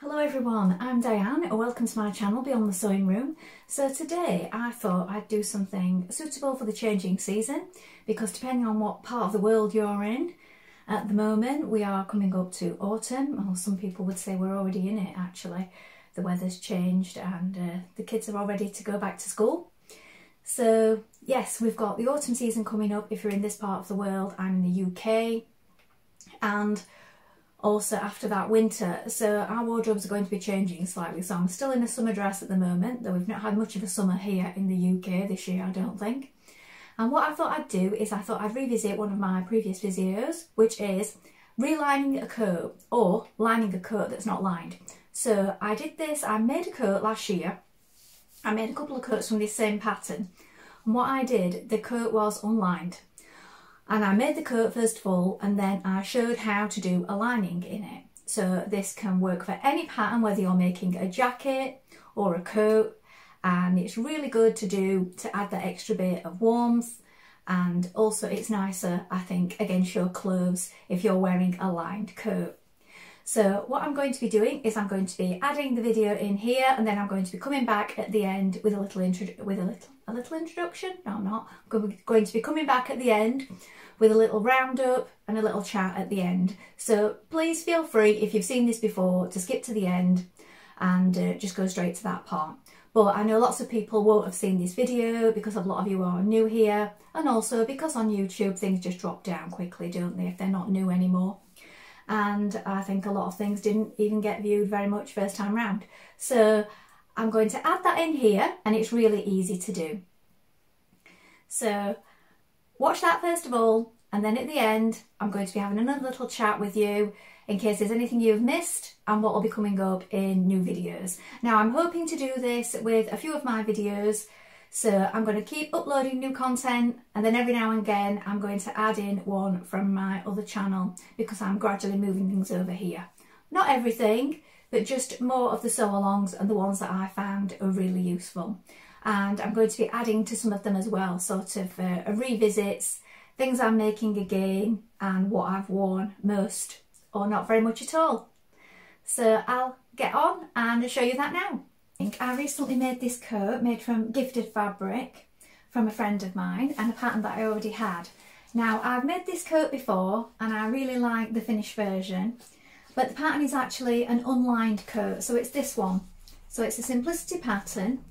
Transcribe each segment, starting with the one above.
Hello everyone, I'm Diane and welcome to my channel Beyond the Sewing Room. So today I thought I'd do something suitable for the changing season, because depending on what part of the world you're in, at the moment we are coming up to autumn, or some people would say we're already in it actually. The weather's changed and the kids are all ready to go back to school. So yes, we've got the autumn season coming up if you're in this part of the world. I'm in the UK, and also after that winter, so our wardrobes are going to be changing slightly. So I'm still in a summer dress at the moment, though we've not had much of a summer here in the UK this year, I don't think. And what I thought I'd do is I thought I'd revisit one of my previous videos, which is relining a coat or lining a coat that's not lined. So I did this, I made a coat last year. I made a couple of coats from this same pattern. And what I did, the coat was unlined. And I made the coat first of all, and then I showed how to do a lining in it. So this can work for any pattern, whether you're making a jacket or a coat, and it's really good to do to add that extra bit of warmth, and also it's nicer, I think, against your clothes if you're wearing a lined coat. So what I'm going to be doing is I'm going to be adding the video in here, and then I'm going to be coming back at the end with a little introduction. No, I'm not. I'm going to be coming back at the end with a little roundup and a little chat at the end. So please feel free, if you've seen this before, to skip to the end and just go straight to that part. But I know lots of people won't have seen this video because a lot of you are new here, and also because on YouTube things just drop down quickly, don't they, if they're not new anymore. And I think a lot of things didn't even get viewed very much first time round. So I'm going to add that in here, and it's really easy to do. So watch that first of all, and then at the end I'm going to be having another little chat with you in case there's anything you've missed and what will be coming up in new videos. Now I'm hoping to do this with a few of my videos, so I'm going to keep uploading new content, and then every now and again I'm going to add in one from my other channel because I'm gradually moving things over here. Not everything, but just more of the sew-alongs and the ones that I found are really useful. And I'm going to be adding to some of them as well, sort of revisits, things I'm making again, and what I've worn most or not very much at all. So I'll get on and show you that now. I recently made this coat made from gifted fabric from a friend of mine, and a pattern that I already had. Now I've made this coat before and I really like the finished version, but the pattern is actually an unlined coat, so it's this one. So it's a simplicity pattern,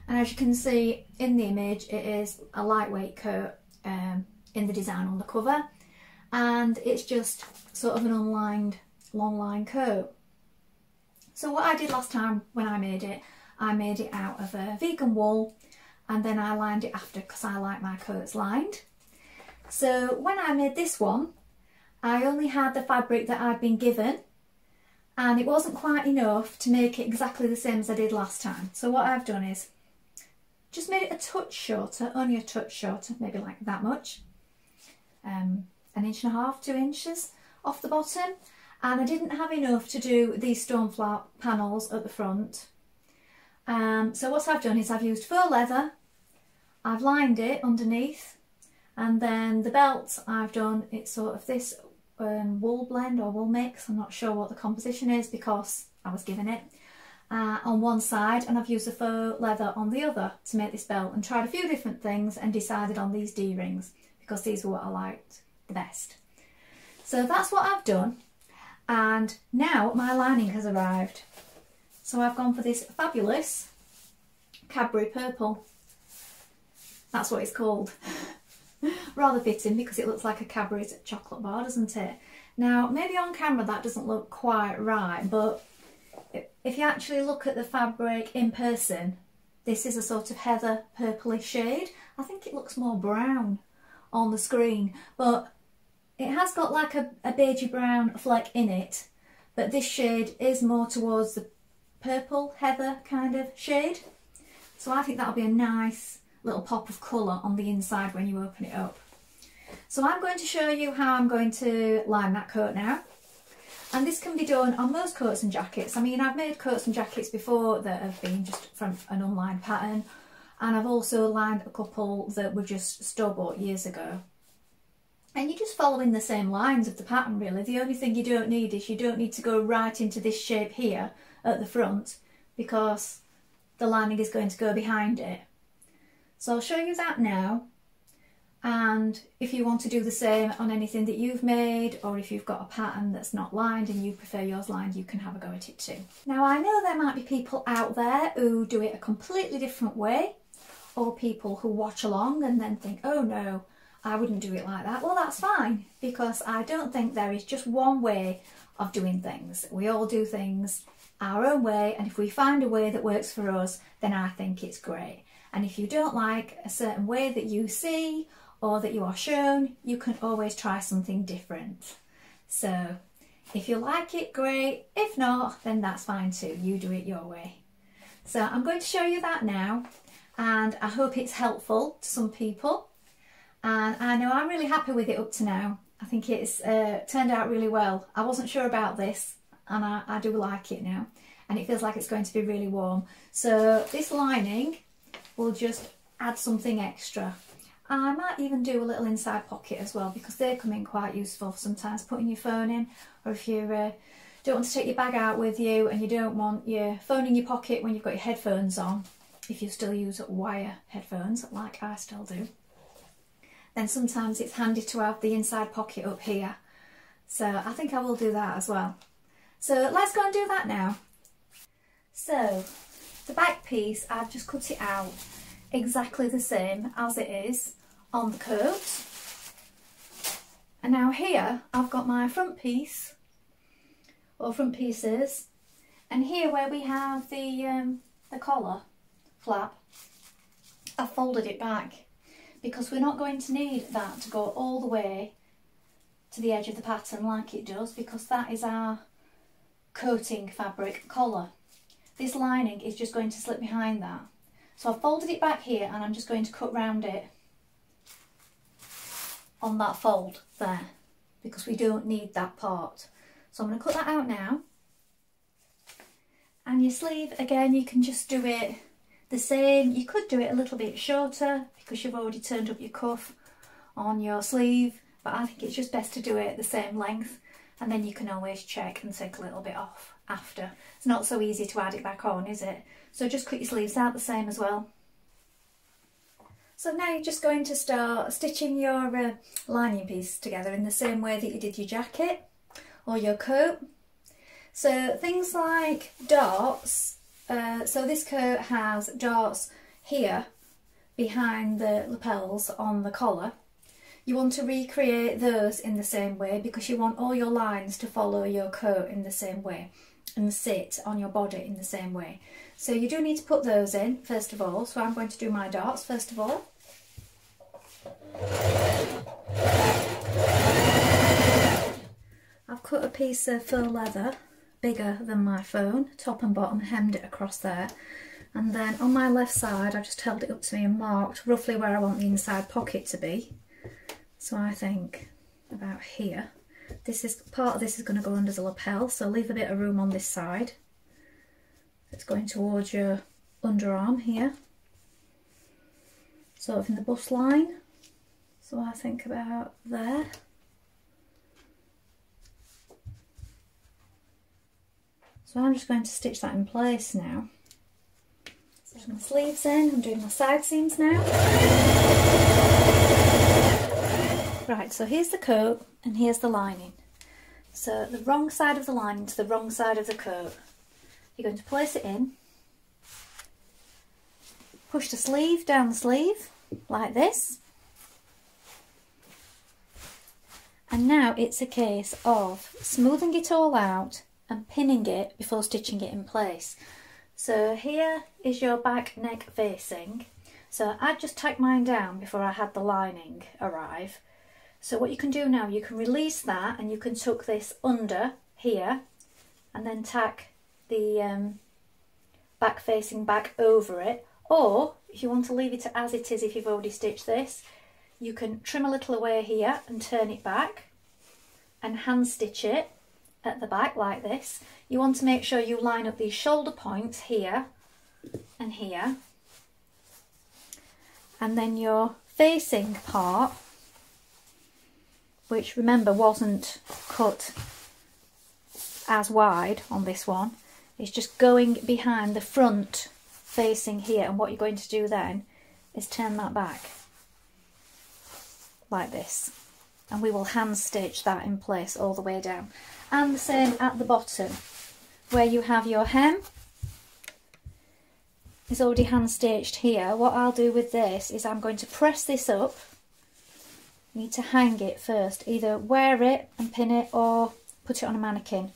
and as you can see in the image it is a lightweight coat in the design on the cover, and it's just sort of an unlined long line coat. So what I did last time when I made it out of a vegan wool, and then I lined it after because I like my coats lined. So when I made this one, I only had the fabric that I'd been given, and it wasn't quite enough to make it exactly the same as I did last time. So what I've done is just made it a touch shorter, only a touch shorter, maybe like that much, 1.5 inches, 2 inches off the bottom. And I didn't have enough to do these stone flap panels at the front. So what I've done is I've used faux leather, I've lined it underneath, and then the belt I've done, it's sort of this wool blend or wool mix, I'm not sure what the composition is because I was given it, on one side, and I've used the faux leather on the other to make this belt, and tried a few different things and decided on these D-rings because these were what I liked the best. So that's what I've done. And now my lining has arrived. So I've gone for this fabulous Cadbury purple. That's what it's called. Rather fitting because it looks like a Cadbury's chocolate bar, doesn't it? Now maybe on camera that doesn't look quite right, but if you actually look at the fabric in person, this is a sort of heather purplish shade. I think it looks more brown on the screen, but it has got like a beigey brown fleck in it, but this shade is more towards the purple heather kind of shade. So I think that'll be a nice little pop of colour on the inside when you open it up. So I'm going to show you how I'm going to line that coat now. And this can be done on most coats and jackets. I mean, I've made coats and jackets before that have been just from an unlined pattern, and I've also lined a couple that were just store-bought years ago. And you're just following the same lines of the pattern really. The only thing you don't need is you don't need to go right into this shape here at the front, because the lining is going to go behind it. So I'll show you that now. And if you want to do the same on anything that you've made, or if you've got a pattern that's not lined and you prefer yours lined, you can have a go at it too. Now I know there might be people out there who do it a completely different way, or people who watch along and then think, oh no, I wouldn't do it like that. Well, that's fine, because I don't think there is just one way of doing things. We all do things our own way, and if we find a way that works for us, then I think it's great. And if you don't like a certain way that you see or that you are shown, you can always try something different. So if you like it, great. If not, then that's fine too. You do it your way. So I'm going to show you that now, and I hope it's helpful to some people. And I know I'm really happy with it up to now. I think it's turned out really well. I wasn't sure about this, and I do like it now. And it feels like it's going to be really warm. So this lining will just add something extra. I might even do a little inside pocket as well, because they come in quite useful sometimes, putting your phone in, or if you don't want to take your bag out with you and you don't want your phone in your pocket when you've got your headphones on, if you still use wire headphones like I still do, then sometimes it's handy to have the inside pocket up here. So I think I will do that as well. So let's go and do that now. So the back piece, I've just cut it out exactly the same as it is on the coat. And now here I've got my front piece, or front pieces, and here where we have the collar flap, I've folded it back, because we're not going to need that to go all the way to the edge of the pattern like it does, because that is our coating fabric collar. This lining is just going to slip behind that. So I've folded it back here, and I'm just going to cut round it on that fold there, because we don't need that part. So I'm going to cut that out now. And your sleeve, again, you can just do it the same. You could do it a little bit shorter because you've already turned up your cuff on your sleeve, but I think it's just best to do it the same length, and then you can always check and take a little bit off after. It's not so easy to add it back on, is it? So just cut your sleeves out the same as well. So now you're just going to start stitching your lining piece together in the same way that you did your jacket or your coat. So things like darts, so this coat has darts here behind the lapels on the collar. You want to recreate those in the same way, because you want all your lines to follow your coat in the same way and sit on your body in the same way. So you do need to put those in first of all. So I'm going to do my darts first of all. I've cut a piece of faux leather bigger than my phone, top and bottom, hemmed it across there, and then on my left side I've just held it up to me and marked roughly where I want the inside pocket to be. So I think about here. This is part of this is going to go under the lapel, so leave a bit of room on this side. It's going towards your underarm here, sort of in the bust line. So I think about there. So I'm just going to stitch that in place now. So my sleeves in, I'm doing my side seams now. Right, so here's the coat and here's the lining. So the wrong side of the lining to the wrong side of the coat. You're going to place it in, push the sleeve down the sleeve like this, and now it's a case of smoothing it all out and pinning it before stitching it in place. So here is your back neck facing. So I just tacked mine down before I had the lining arrive. So what you can do now, you can release that and you can tuck this under here and then tack the back facing back over it. Or if you want to leave it as it is, if you've already stitched this, you can trim a little away here and turn it back and hand stitch it at the back like this. You want to make sure you line up these shoulder points here and here, and then your facing part which remember wasn't cut as wide on this one, is just going behind the front facing here, and what you're going to do then is turn that back like this, and we will hand stitch that in place all the way down. And the same at the bottom where you have your hem is already hand stitched here. What I'll do with this is I'm going to press this up. You need to hang it first, either wear it and pin it or put it on a mannequin,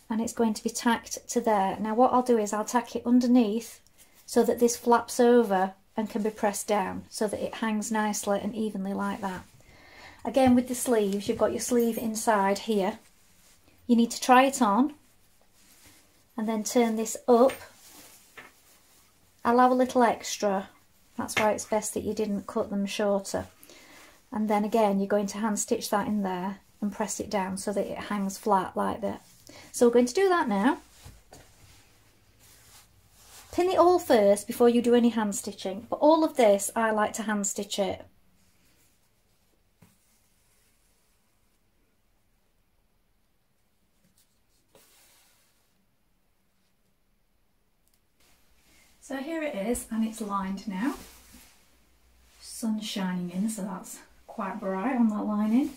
and it's going to be tacked to there. Now what I'll do is I'll tack it underneath so that this flaps over and can be pressed down so that it hangs nicely and evenly like that. Again, with the sleeves, you've got your sleeve inside here. You need to try it on and then turn this up. Allow a little extra, that's why it's best that you didn't cut them shorter. And then again, you're going to hand stitch that in there and press it down so that it hangs flat like that. So we're going to do that now. Pin it all first before you do any hand stitching, but all of this I like to hand stitch it. So here it is, and it's lined now. Sun's shining in, so that's quite bright on that lining.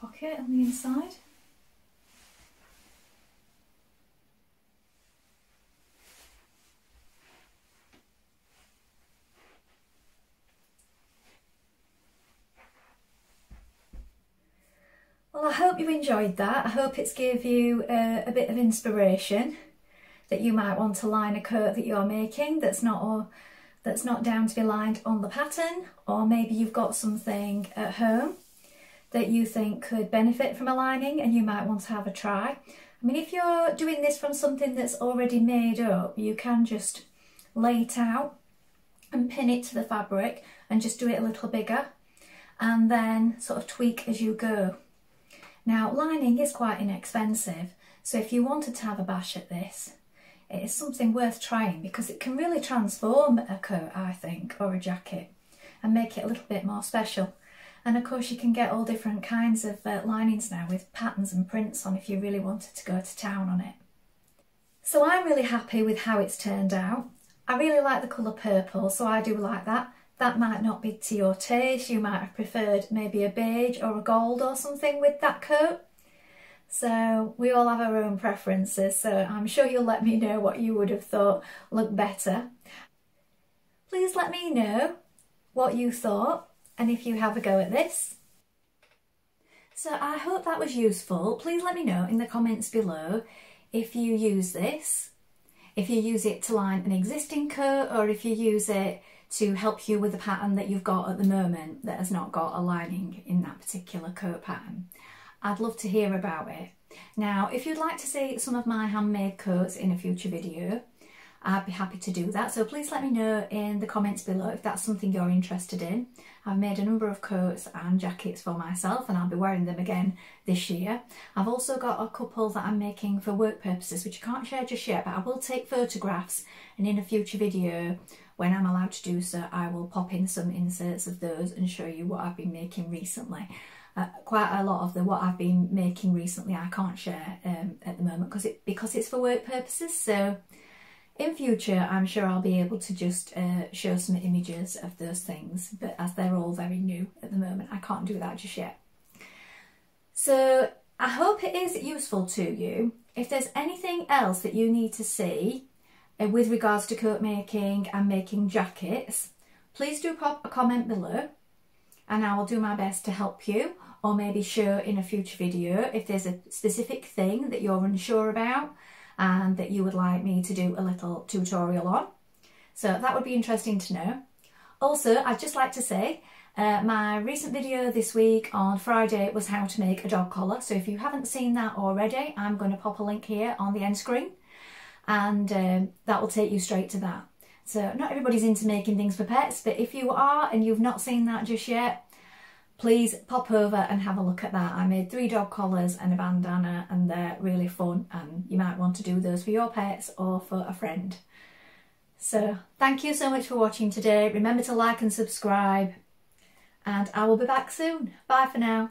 Pocket on the inside. Well, I hope you enjoyed that. I hope it's gave you a bit of inspiration that you might want to line a coat that you're making that's not down to be lined on the pattern, or maybe you've got something at home that you think could benefit from a lining and you might want to have a try. I mean, if you're doing this from something that's already made up, you can just lay it out and pin it to the fabric and just do it a little bigger and then sort of tweak as you go. Now, lining is quite inexpensive, so if you wanted to have a bash at this, it is something worth trying because it can really transform a coat, I think, or a jacket, and make it a little bit more special. And of course you can get all different kinds of linings now with patterns and prints on if you really wanted to go to town on it. So I'm really happy with how it's turned out. I really like the colour purple, so I do like that. That might not be to your taste, you might have preferred maybe a beige or a gold or something with that coat. So we all have our own preferences, so I'm sure you'll let me know what you would have thought looked better. Please let me know what you thought and if you have a go at this. So I hope that was useful. Please let me know in the comments below if you use this, if you use it to line an existing coat, or if you use it to help you with the pattern that you've got at the moment that has not got a lining in that particular coat pattern. I'd love to hear about it. Now, if you'd like to see some of my handmade coats in a future video, I'd be happy to do that. So please let me know in the comments below if that's something you're interested in. I've made a number of coats and jackets for myself and I'll be wearing them again this year. I've also got a couple that I'm making for work purposes, which I can't share just yet, but I will take photographs, and in a future video, when I'm allowed to do so, I will pop in some inserts of those and show you what I've been making recently. Quite a lot of what I've been making recently I can't share at the moment because it's for work purposes. So in future I'm sure I'll be able to just show some images of those things, but as they're all very new at the moment I can't do that just yet. So I hope it is useful to you. If there's anything else that you need to see with regards to coat making and making jackets, please do pop a comment below and I will do my best to help you, or maybe show in a future video if there's a specific thing that you're unsure about and that you would like me to do a little tutorial on. So that would be interesting to know. Also, I'd just like to say my recent video this week on Friday was how to make a dog collar. So if you haven't seen that already, I'm going to pop a link here on the end screen, and that will take you straight to that. So not everybody's into making things for pets, but if you are and you've not seen that just yet, please pop over and have a look at that. I made 3 dog collars and a bandana and they're really fun, and you might want to do those for your pets or for a friend. So thank you so much for watching today. Remember to like and subscribe, and I will be back soon. Bye for now.